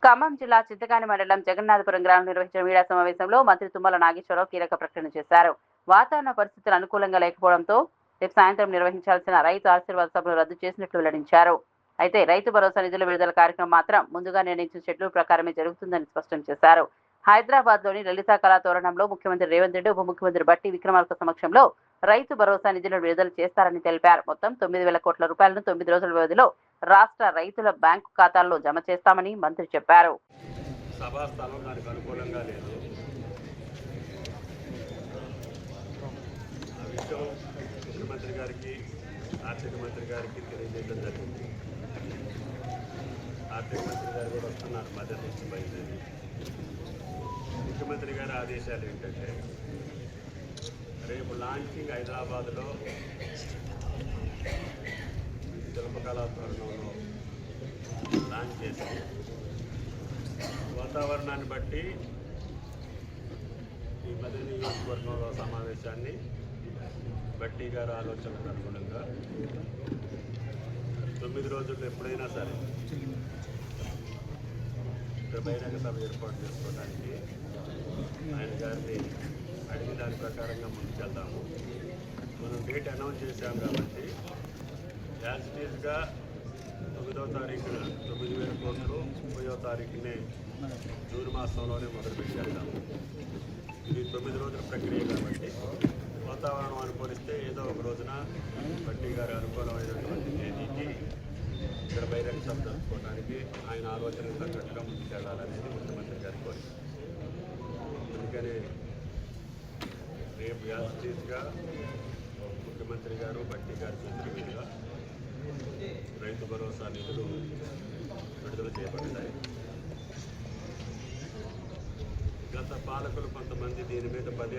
ఖమ్మం జిల్లా చింతకాని మండలం జగన్నాథపురం గ్రామం నిర్వహించిన మీడియా సమావేశంలో మంత్రి తుమ్మల నాగేశ్వరరావు కీలక ప్రకటన చేశారు. వాతావరణ పరిస్థితులు అనుకూలంగా లేకపోవడంతో రేపు సాయంత్రం నిర్వహించాల్సిన రైతు ఆశీర్వాద సభను రద్దు చేసినట్లు వెల్లడించారు. అయితే రైతు భరోసా నిధుల విడుదల కార్యక్రమం మాత్రం ముందుగా నిర్ణయించిన షెడ్యూల్ ప్రకారమే జరుగుతుందని స్పష్టం చేశారు. హైదరాబాద్లోని లలితా కళా తోరణంలో ముఖ్యమంత్రి రేవంత్ రెడ్డి, ఉప ముఖ్యమంత్రి బట్టి విక్రమార్క సమక్షంలో రైతు భరోసా నిధులను విడుదల చేస్తారని తెలిపారు. మొత్తం 9,000 కోట్ల రూపాయలను 9 రోజుల వ్యవధిలో రాష్ట్ర రైతుల బ్యాంకు ఖాతాల్లో జమ చేస్తామని మంత్రి చెప్పారు. సభా స్థలం దానికి అనుకూలంగా లేదు. ఆ విషయం ముఖ్యమంత్రి గారికి, ఆర్థిక మంత్రి గారికి తెలియజేయడం జరిగింది. ఆర్థిక మంత్రి గారు కూడా వస్తున్నారు మధ్య నుంచి బయలుదేరి. ముఖ్యమంత్రి గారి ఆదేశాలు ఏంటంటే రేపు లాంచింగ్ హైదరాబాద్లో శిల్పకళా తోరణంలో లాంచ్ చేసి వాతావరణాన్ని బట్టి ఈ మధ్య నియోజకవర్గంలో సమావేశాన్ని బట్టి గారి ఆలోచనకు అనుగుణంగా 9 రోజుల్లో ఎప్పుడైనా సరే ఇక్కడ బహిరంగ సభ ఏర్పాటు చేసుకోవడానికి ఆయన గారిని అడిగిన దాని ప్రకారంగా ముందుకెళ్దాము. మనం డేట్ అనౌన్స్ చేశాం కాబట్టి యాజ్ ఇట్ ఈజ్గా 9వ తారీఖున 9,000 కోట్లు, 30వ తారీఖునే జూన్ మాసంలోనే మొదలుపెట్టేద్దాము. ఇది 9 రోజుల ప్రక్రియ కాబట్టి వాతావరణం అనుకూలిస్తే ఏదో ఒక రోజున బట్టి గారి అనుకూలమైనటువంటి తేదీకి ఇక్కడ బహిరంగ సభ జరుపుకోవడానికి ఆయన ఆలోచనకు తగ్గట్టుగా ముందుకెళ్లాలనేది ముఖ్యమంత్రి గారి కోరిక. అందుకని రేపు యాజ్గా ముఖ్యమంత్రి గారు బట్టి గారి చేతుల మీదుగా రైతు భరోసా నిధులు విడుదల చేయబడ్డాయి. గత పాలకులు కొంతమంది దీని మీద పదే